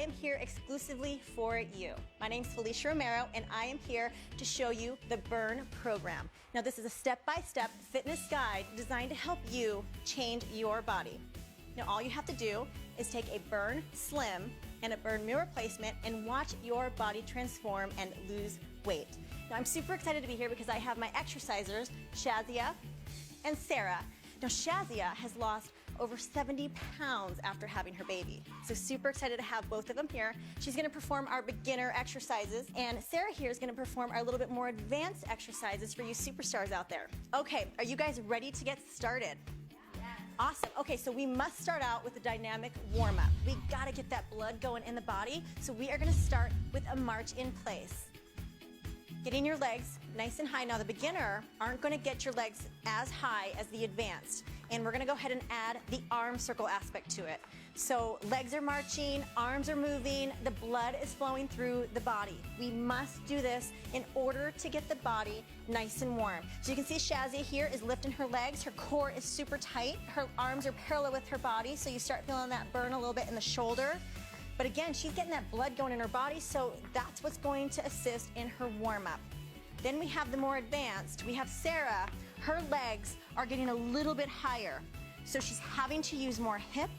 am here exclusively for you. My name's Felicia Romero, and I am here to show you the Burn program. Now, this is a step-by-step fitness guide designed to help you change your body. Now, all you have to do is take a Burn Slim and a Burn Meal Replacement and watch your body transform and lose weight. Now, I'm super excited to be here because I have my exercisers, Shazia and Sarah. Now, Shazia has lost over 70 pounds after having her baby. So super excited to have both of them here. She's gonna perform our beginner exercises, and Sarah here is gonna perform our little bit more advanced exercises for you superstars out there. Okay, are you guys ready to get started? Yes. Awesome. Okay, so we must start out with a dynamic warm-up. We gotta get that blood going in the body, so we are gonna start with a march in place. Getting your legs nice and high. Now, the beginner aren't going to get your legs as high as the advanced, and we're going to go ahead and add the arm circle aspect to it. So legs are marching, arms are moving, the blood is flowing through the body. We must do this in order to get the body nice and warm. So you can see Shazia here is lifting her legs. Her core is super tight. Her arms are parallel with her body, so you start feeling that burn a little bit in the shoulder. But again, she's getting that blood going in her body, so that's what's going to assist in her warm-up. Then we have the more advanced. We have Sarah. Her legs are getting a little bit higher, so she's having to use more hip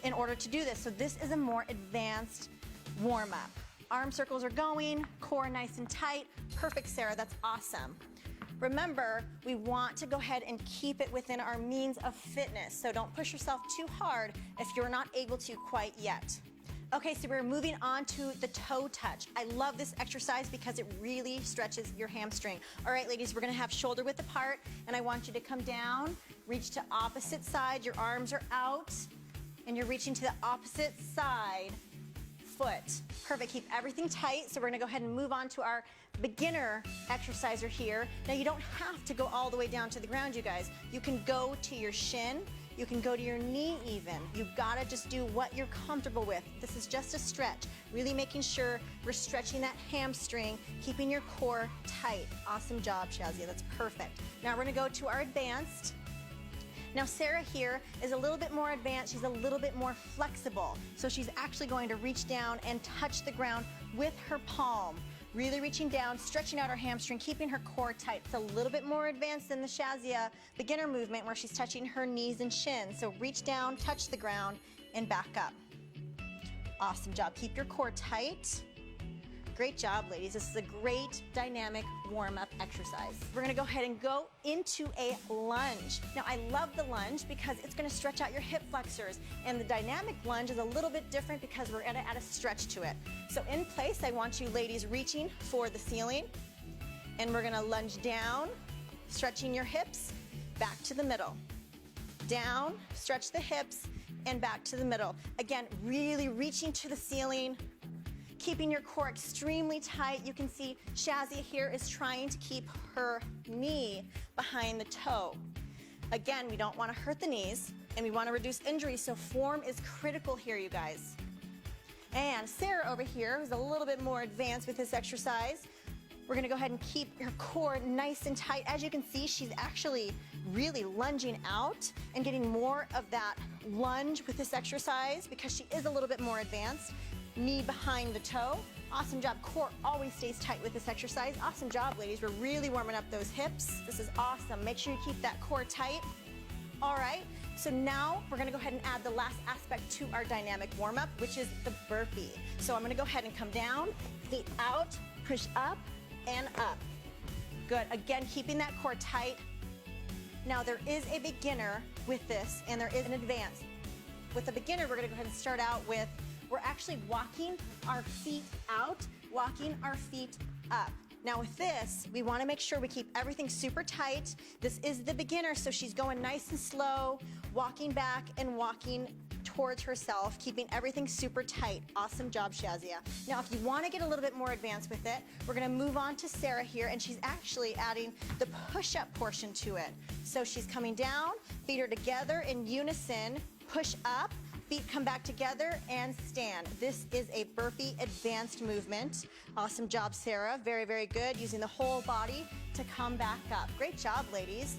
in order to do this. So this is a more advanced warm-up. Arm circles are going, core nice and tight. Perfect, Sarah, that's awesome. Remember, we want to go ahead and keep it within our means of fitness, so don't push yourself too hard if you're not able to quite yet. Okay, so we're moving on to the toe touch. I love this exercise because it really stretches your hamstring. All right, ladies, we're gonna have shoulder width apart, and I want you to come down, reach to opposite side. Your arms are out, and you're reaching to the opposite side foot. Perfect, keep everything tight. So we're gonna go ahead and move on to our beginner exerciser here. Now, you don't have to go all the way down to the ground, you guys. You can go to your shin. You can go to your knee even. You've gotta just do what you're comfortable with. This is just a stretch. Really making sure we're stretching that hamstring, keeping your core tight. Awesome job, Shazia, that's perfect. Now we're gonna go to our advanced. Now Sarah here is a little bit more advanced. She's a little bit more flexible. So she's actually going to reach down and touch the ground with her palm. Really reaching down, stretching out her hamstring, keeping her core tight. It's a little bit more advanced than the Shazia beginner movement where she's touching her knees and shins. So reach down, touch the ground, and back up. Awesome job. Keep your core tight. Great job, ladies. This is a great dynamic warm-up exercise. We're gonna go ahead and go into a lunge. Now, I love the lunge because it's gonna stretch out your hip flexors, and the dynamic lunge is a little bit different because we're gonna add a stretch to it. So in place, I want you ladies reaching for the ceiling, and we're gonna lunge down, stretching your hips, back to the middle. Down, stretch the hips, and back to the middle. Again, really reaching to the ceiling, keeping your core extremely tight. You can see Shazia here is trying to keep her knee behind the toe. Again, we don't want to hurt the knees, and we want to reduce injury, so form is critical here, you guys. And Sarah over here is a little bit more advanced with this exercise. We're gonna go ahead and keep her core nice and tight. As you can see, she's actually really lunging out and getting more of that lunge with this exercise because she is a little bit more advanced. Knee behind the toe. Awesome job. Core always stays tight with this exercise. Awesome job, ladies. We're really warming up those hips. This is awesome. Make sure you keep that core tight. All right, so now we're gonna go ahead and add the last aspect to our dynamic warm-up, which is the burpee. So I'm gonna go ahead and come down, feet out, push up and up. Good, again, keeping that core tight. Now there is a beginner with this, and there is an advanced. With the beginner, we're gonna go ahead and start out with, we're actually walking our feet out, walking our feet up. Now with this, we wanna make sure we keep everything super tight. This is the beginner, so she's going nice and slow, walking back and walking towards herself, keeping everything super tight. Awesome job, Shazia. Now, if you wanna get a little bit more advanced with it, we're gonna move on to Sarah here, and she's actually adding the push-up portion to it. So she's coming down, feet are together in unison, push up, feet come back together and stand. This is a burpee advanced movement. Awesome job, Sarah. Very, very good. Using the whole body to come back up. Great job, ladies.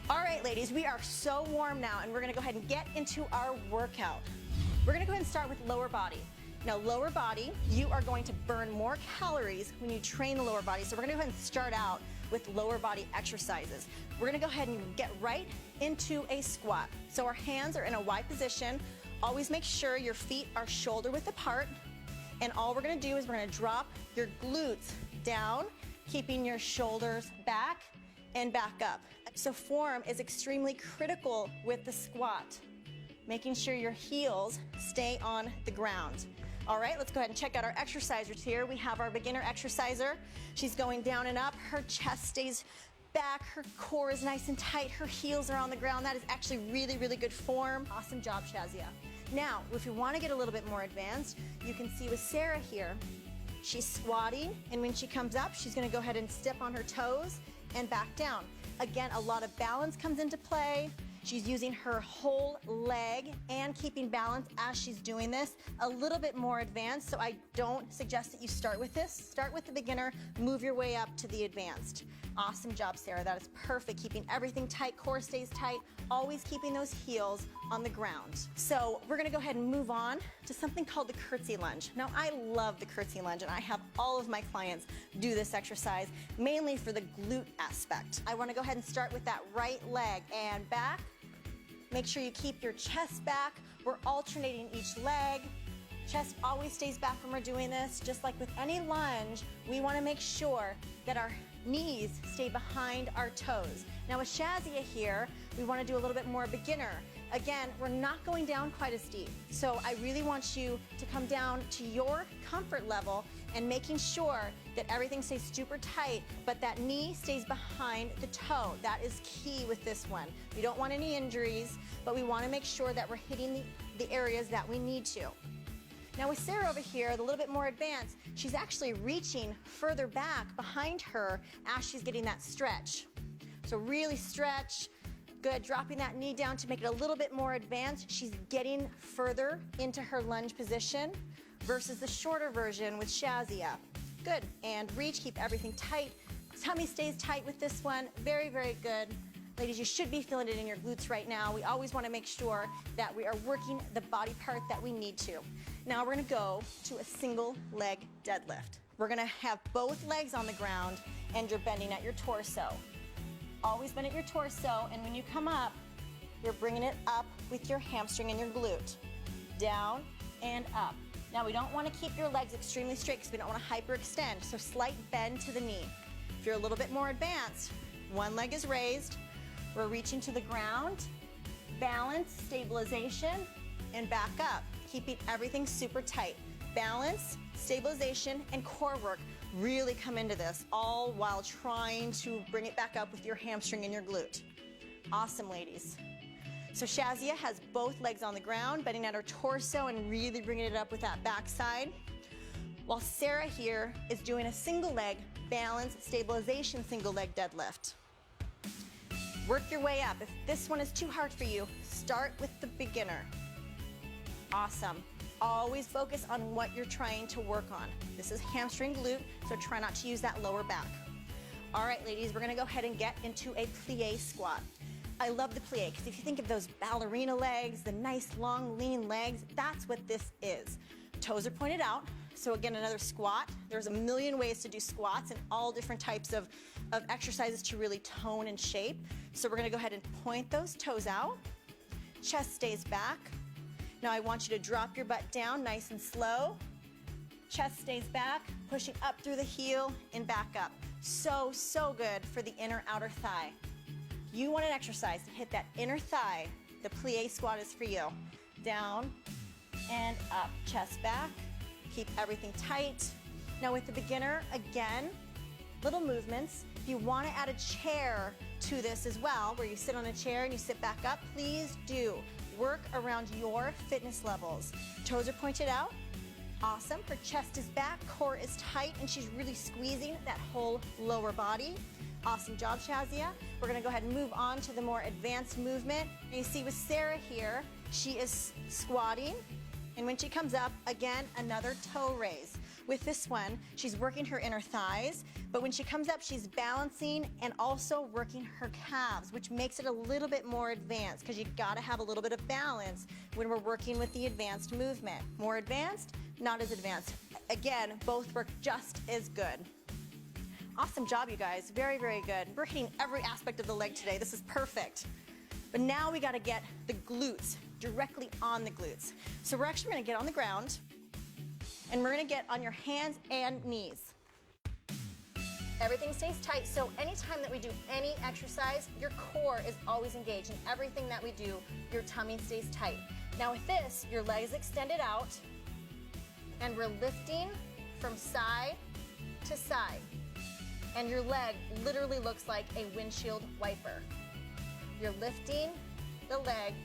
All right, ladies, we are so warm now, and we're gonna go ahead and get into our workout. We're gonna go ahead and start with lower body. Now, lower body, you are going to burn more calories when you train the lower body. So we're gonna go ahead and start out with lower body exercises. We're gonna go ahead and get right into a squat. So our hands are in a Y position. Always make sure your feet are shoulder width apart. And all we're gonna do is we're gonna drop your glutes down, keeping your shoulders back and back up. So form is extremely critical with the squat, making sure your heels stay on the ground. All right, let's go ahead and check out our exercisers here. We have our beginner exerciser. She's going down and up. Her chest stays back. Her core is nice and tight. Her heels are on the ground. That is actually really, really good form. Awesome job, Shazia. Now, if you want to get a little bit more advanced, you can see with Sarah here, she's squatting, and when she comes up, she's going to go ahead and step on her toes and back down. Again, a lot of balance comes into play. She's using her whole leg and keeping balance as she's doing this. A little bit more advanced, so I don't suggest that you start with this. Start with the beginner, move your way up to the advanced. Awesome job, Sarah. That is perfect. Keeping everything tight, core stays tight, always keeping those heels on the ground. So we're gonna go ahead and move on to something called the curtsy lunge. Now, I love the curtsy lunge, and I have all of my clients do this exercise, mainly for the glute aspect. I wanna go ahead and start with that right leg and back. Make sure you keep your chest back. We're alternating each leg. Chest always stays back when we're doing this. Just like with any lunge, we wanna make sure that our knees stay behind our toes. Now with Shazia here, we wanna do a little bit more beginner. Again, we're not going down quite as deep. So I really want you to come down to your comfort level and making sure that everything stays super tight, but that knee stays behind the toe. That is key with this one. We don't want any injuries, but we wanna make sure that we're hitting the areas that we need to. Now with Sarah over here, a little bit more advanced, she's actually reaching further back behind her as she's getting that stretch. So really stretch, good, dropping that knee down to make it a little bit more advanced. She's getting further into her lunge position versus the shorter version with Shazia. Good, and reach, keep everything tight. Tummy stays tight with this one, very, very good. Ladies, you should be feeling it in your glutes right now. We always wanna make sure that we are working the body part that we need to. Now we're gonna go to a single leg deadlift. We're gonna have both legs on the ground and you're bending at your torso. Always bend at your torso, and when you come up, you're bringing it up with your hamstring and your glute. Down and up. Now we don't wanna keep your legs extremely straight because we don't wanna hyperextend, so slight bend to the knee. If you're a little bit more advanced, one leg is raised, we're reaching to the ground, balance, stabilization, and back up, keeping everything super tight. Balance, stabilization, and core work really come into this, all while trying to bring it back up with your hamstring and your glute. Awesome, ladies. So Shazia has both legs on the ground, bending at her torso and really bringing it up with that backside. While Sarah here is doing a single leg balance, stabilization, single leg deadlift. Work your way up. If this one is too hard for you, start with the beginner. Awesome. Always focus on what you're trying to work on. This is hamstring glute, so try not to use that lower back. All right, ladies, we're gonna go ahead and get into a plie squat. I love the plie because if you think of those ballerina legs, the nice long lean legs, that's what this is. Toes are pointed out. So again, another squat. There's a million ways to do squats and all different types of exercises to really tone and shape. So we're gonna go ahead and point those toes out. Chest stays back. Now I want you to drop your butt down nice and slow. Chest stays back, pushing up through the heel and back up. So, so good for the inner outer thigh. You want an exercise to hit that inner thigh, the plie squat is for you. Down and up, chest back. Keep everything tight. Now with the beginner, again, little movements. If you want to add a chair to this as well, where you sit on a chair and you sit back up, please do. Work around your fitness levels. Toes are pointed out. Awesome. Her chest is back, core is tight, and she's really squeezing that whole lower body. Awesome job, Shazia. We're gonna go ahead and move on to the more advanced movement. And you see with Sarah here, she is squatting. And when she comes up, again, another toe raise. With this one, she's working her inner thighs, but when she comes up, she's balancing and also working her calves, which makes it a little bit more advanced because you gotta have a little bit of balance when we're working with the advanced movement. More advanced, not as advanced. Again, both work just as good. Awesome job, you guys. Very, very good. We're hitting every aspect of the leg today. This is perfect. But now we gotta get the glutes directly on the glutes. So we're actually gonna get on the ground and we're gonna get on your hands and knees. Everything stays tight, so anytime that we do any exercise, your core is always engaged. In everything that we do, your tummy stays tight. Now with this, your legs extended out, and we're lifting from side to side. And your leg literally looks like a windshield wiper. You're lifting the leg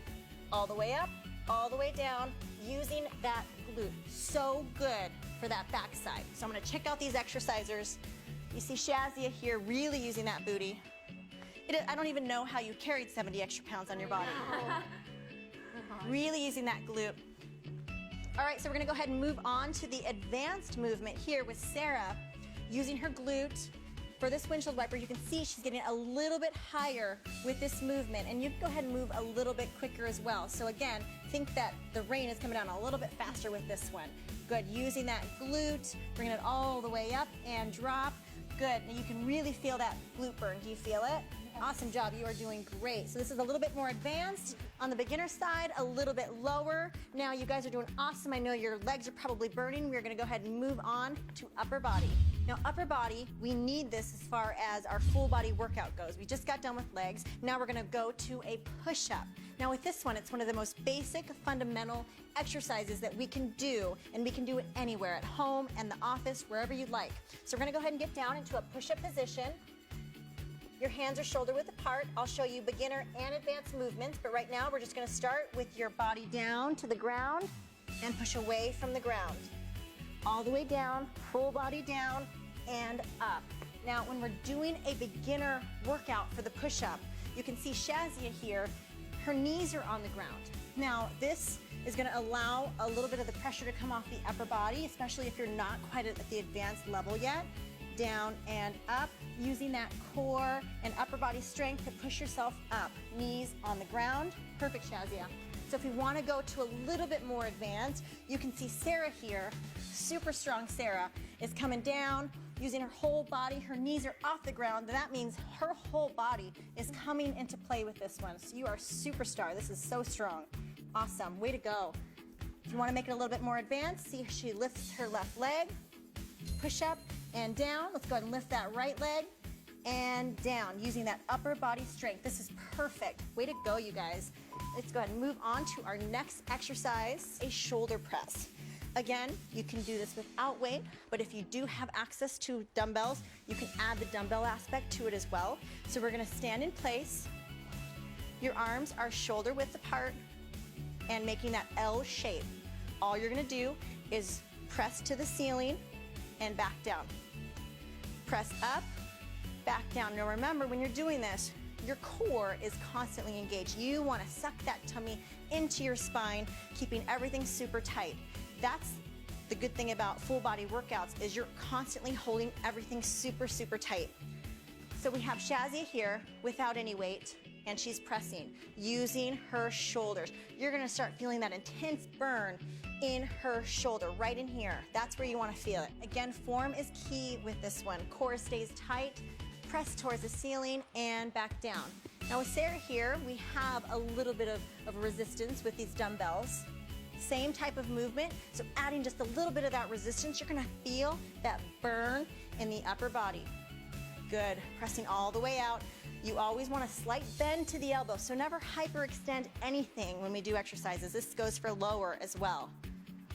all the way up, all the way down, using that glute. So good for that backside. So I'm gonna check out these exercisers. You see Shazia here really using that booty. I don't even know how you carried 70 extra pounds on your body. Really using that glute. All right, so we're gonna go ahead and move on to the advanced movement here with Sarah using her glute. For this windshield wiper, you can see she's getting a little bit higher with this movement, and you can go ahead and move a little bit quicker as well. So again, think that the rain is coming down a little bit faster with this one. Good, using that glute, bringing it all the way up and drop. Good, now you can really feel that glute burn. Do you feel it? Awesome job, you are doing great. So this is a little bit more advanced. On the beginner side, a little bit lower. Now you guys are doing awesome. I know your legs are probably burning. We're gonna go ahead and move on to upper body. Now upper body, we need this as far as our full body workout goes. We just got done with legs. Now we're gonna go to a push-up. Now with this one, it's one of the most basic fundamental exercises that we can do, and we can do it anywhere, at home, in the office, wherever you'd like. So we're gonna go ahead and get down into a push-up position. Your hands are shoulder width apart. I'll show you beginner and advanced movements, but right now we're just gonna start with your body down to the ground and push away from the ground. All the way down, full body down and up. Now, when we're doing a beginner workout for the push-up, you can see Shazia here, her knees are on the ground. Now, this is gonna allow a little bit of the pressure to come off the upper body, especially if you're not quite at the advanced level yet. Down and up, using that core and upper body strength to push yourself up. Knees on the ground. Perfect, Shazia. So if you want to go to a little bit more advanced, you can see Sarah here, super strong Sarah, is coming down, using her whole body. Her knees are off the ground. That means her whole body is coming into play with this one. So you are a superstar. This is so strong. Awesome. Way to go. If you want to make it a little bit more advanced, see she lifts her left leg, push up and down. Let's go ahead and lift that right leg and down, using that upper body strength. This is perfect. Way to go, you guys. Let's go ahead and move on to our next exercise, a shoulder press. Again, you can do this without weight, but if you do have access to dumbbells, you can add the dumbbell aspect to it as well. So we're gonna stand in place. Your arms are shoulder width apart and making that L shape. All you're gonna do is press to the ceiling and back down. Press up, back down. Now remember, when you're doing this, your core is constantly engaged. You want to suck that tummy into your spine, keeping everything super tight. That's the good thing about full body workouts, is you're constantly holding everything super, super tight. So we have Shazia here without any weight, and she's pressing, using her shoulders. You're gonna start feeling that intense burn in her shoulder, right in here. That's where you wanna feel it. Again, form is key with this one. Core stays tight, press towards the ceiling and back down. Now with Sarah here, we have a little bit of resistance with these dumbbells. Same type of movement, so adding just a little bit of that resistance, you're gonna feel that burn in the upper body. Good, pressing all the way out. You always want a slight bend to the elbow, so never hyperextend anything when we do exercises. This goes for lower as well.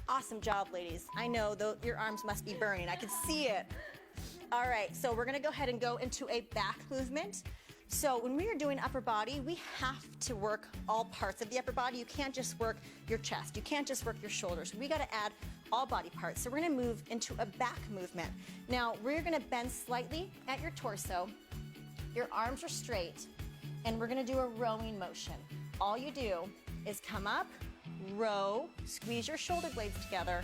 Awesome job, ladies. I know your arms must be burning. I can see it. All right, so we're gonna go ahead and go into a back movement. So when we are doing upper body, we have to work all parts of the upper body. You can't just work your chest. You can't just work your shoulders. We gotta add all body parts. So we're gonna move into a back movement. Now, we're gonna bend slightly at your torso. Your arms are straight, and we're gonna do a rowing motion. All you do is come up, row, squeeze your shoulder blades together,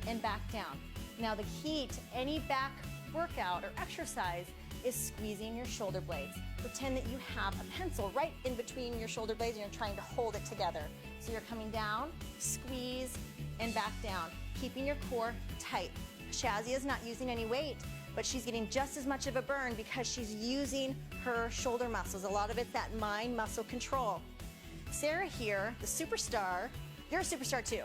and back down. Now the key to any back workout or exercise is squeezing your shoulder blades. Pretend that you have a pencil right in between your shoulder blades and you're trying to hold it together. So you're coming down, squeeze, and back down, keeping your core tight. Shazia is not using any weight, but she's getting just as much of a burn because she's using her shoulder muscles. A lot of it's that mind muscle control. Sarah here, the superstar, you're a superstar too,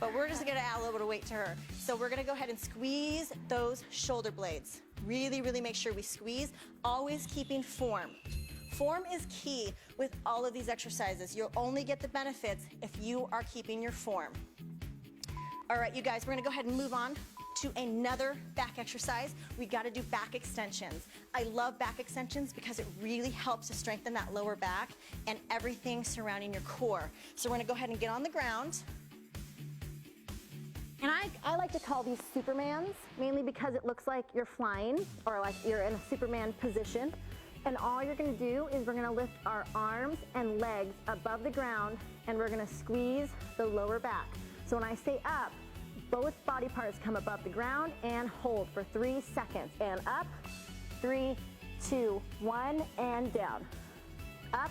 but we're just gonna add a little bit of weight to her. So we're gonna go ahead and squeeze those shoulder blades. Really, really make sure we squeeze, always keeping form. Form is key with all of these exercises. You'll only get the benefits if you are keeping your form. All right, you guys, we're gonna go ahead and move on to another back exercise. We gotta do back extensions. I love back extensions because it really helps to strengthen that lower back and everything surrounding your core. So we're gonna go ahead and get on the ground. And I like to call these Supermans, mainly because it looks like you're flying or like you're in a Superman position. And all you're gonna do is we're gonna lift our arms and legs above the ground and we're gonna squeeze the lower back. So when I say up, both body parts come above the ground and hold for 3 seconds. And up, 3, 2, 1, and down. Up,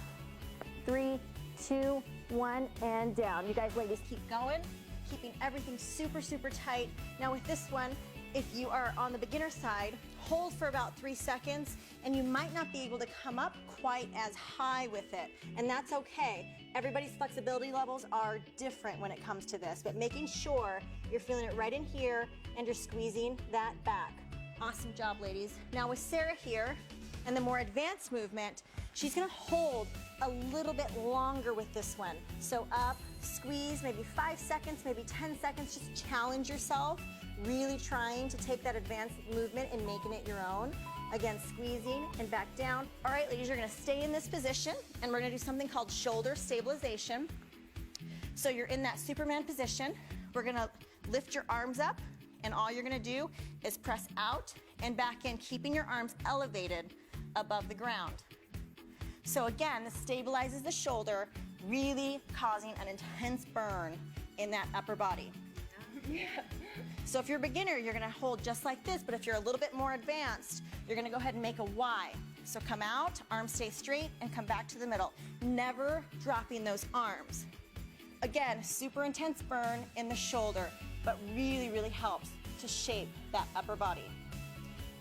3, 2, 1, and down. You guys ladies keep going, keeping everything super, super tight. Now with this one, if you are on the beginner side, hold for about 3 seconds and you might not be able to come up quite as high with it. And that's okay. Everybody's flexibility levels are different when it comes to this, but making sure you're feeling it right in here and you're squeezing that back. Awesome job, ladies. Now with Sarah here and the more advanced movement, she's gonna hold a little bit longer with this one. So up, squeeze, maybe 5 seconds, maybe 10 seconds, just challenge yourself. Really trying to take that advanced movement and making it your own. Again, squeezing and back down. All right, ladies, you're gonna stay in this position and we're gonna do something called shoulder stabilization. So you're in that Superman position. We're gonna lift your arms up and all you're gonna do is press out and back in, keeping your arms elevated above the ground. So again, this stabilizes the shoulder, really causing an intense burn in that upper body. Yeah. So if you're a beginner, you're gonna hold just like this, but if you're a little bit more advanced, you're gonna go ahead and make a Y. So come out, arms stay straight, and come back to the middle. Never dropping those arms. Again, super intense burn in the shoulder, but really, really helps to shape that upper body.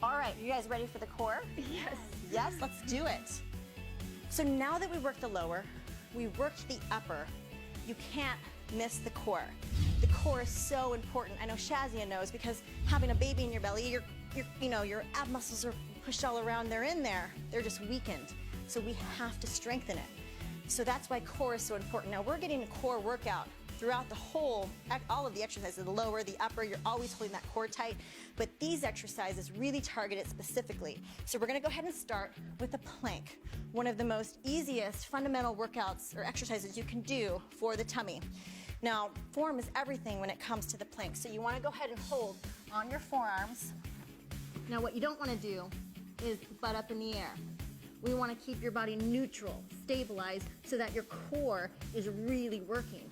All right, you guys ready for the core? Yes. Yes, let's do it. So now that we worked the lower, we worked the upper, you can't miss the core. The core is so important. I know Shazia knows because having a baby in your belly, your ab muscles are pushed all around. They're in there. They're just weakened. So we have to strengthen it. So that's why core is so important. Now we're getting a core workout throughout the whole, all of the exercises, the lower, the upper, you're always holding that core tight. But these exercises really target it specifically. So we're gonna go ahead and start with a plank. One of the most easiest fundamental workouts or exercises you can do for the tummy. Now, form is everything when it comes to the plank. So you wanna go ahead and hold on your forearms. Now what you don't wanna do is butt up in the air. We wanna keep your body neutral, stabilized, so that your core is really working.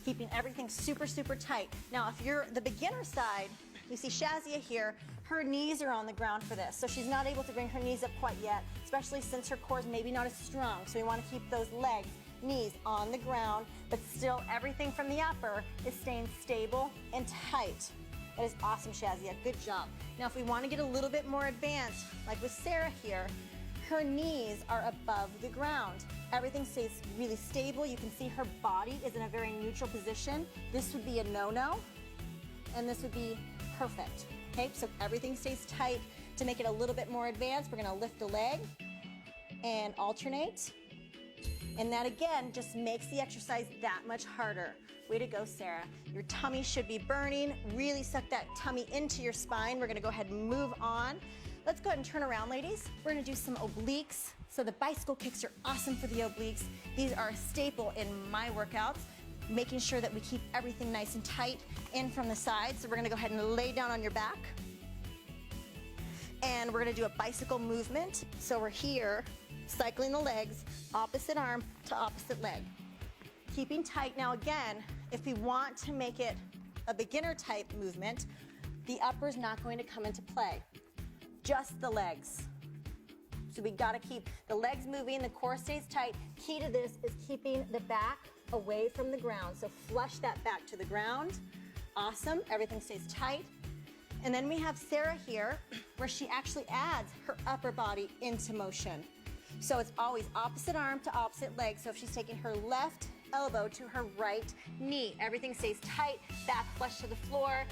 Keeping everything super, super tight. Now, if you're the beginner side, you see Shazia here, her knees are on the ground for this. So she's not able to bring her knees up quite yet, especially since her core is maybe not as strong. So we wanna keep those legs, knees on the ground, but still everything from the upper is staying stable and tight. That is awesome, Shazia, good job. Now, if we wanna get a little bit more advanced, like with Sarah here, her knees are above the ground. Everything stays really stable. You can see her body is in a very neutral position. This would be a no-no, and this would be perfect. Okay, so everything stays tight. To make it a little bit more advanced, we're gonna lift a leg and alternate. And that again just makes the exercise that much harder. Way to go, Sarah. Your tummy should be burning. Really suck that tummy into your spine. We're gonna go ahead and move on. Let's go ahead and turn around, ladies. We're gonna do some obliques. So the bicycle kicks are awesome for the obliques. These are a staple in my workouts, making sure that we keep everything nice and tight in from the side. So we're gonna go ahead and lay down on your back. And we're gonna do a bicycle movement. So we're here, cycling the legs, opposite arm to opposite leg. Keeping tight. Now again, if we want to make it a beginner type movement, The upper is not going to come into play, just the legs. So we gotta keep the legs moving, the core stays tight. Key to this is keeping the back away from the ground. So flush that back to the ground. Awesome, everything stays tight. And then we have Sarah here, where she actually adds her upper body into motion. So it's always opposite arm to opposite leg. So if she's taking her left elbow to her right knee, everything stays tight, back flush to the floor.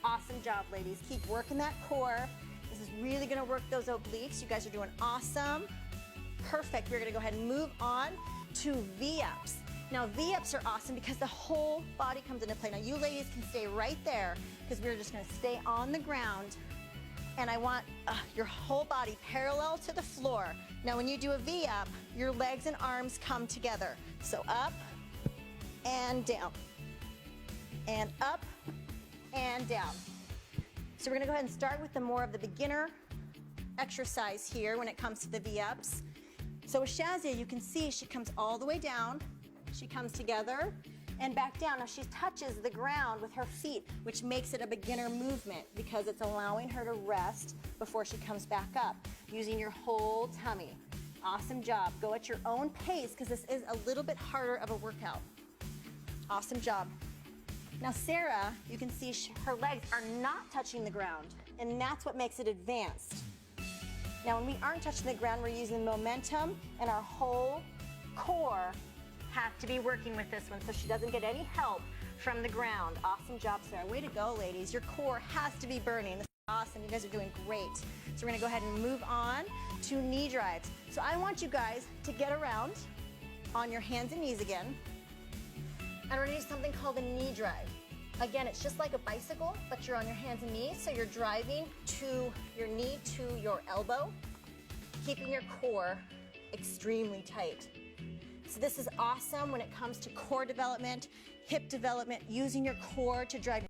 Awesome job, ladies. Keep working that core. This is really gonna work those obliques. You guys are doing awesome. Perfect. We're gonna go ahead and move on to V-ups. Now, V-ups are awesome because the whole body comes into play. Now, you ladies can stay right there because we're just gonna stay on the ground, and I want your whole body parallel to the floor. Now, when you do a V-up, your legs and arms come together. So up and down, and up and down. So we're gonna go ahead and start with the more of the beginner exercise here when it comes to the V-ups. So with Shazia, you can see she comes all the way down, she comes together and back down. Now she touches the ground with her feet, which makes it a beginner movement because it's allowing her to rest before she comes back up, using your whole tummy. Awesome job. Go at your own pace because this is a little bit harder of a workout. Awesome job. Now Sarah, you can see her legs are not touching the ground, and that's what makes it advanced. Now when we aren't touching the ground, we're using momentum, and our whole core have to be working with this one so she doesn't get any help from the ground. Awesome job, Sarah. Way to go, ladies. Your core has to be burning. This is awesome. You guys are doing great. So we're gonna go ahead and move on to knee drives. So I want you guys to get around on your hands and knees again. And we're gonna do something called a knee drive. Again, it's just like a bicycle, but you're on your hands and knees, so you're driving to your knee to your elbow, keeping your core extremely tight. So this is awesome when it comes to core development, hip development, using your core to drive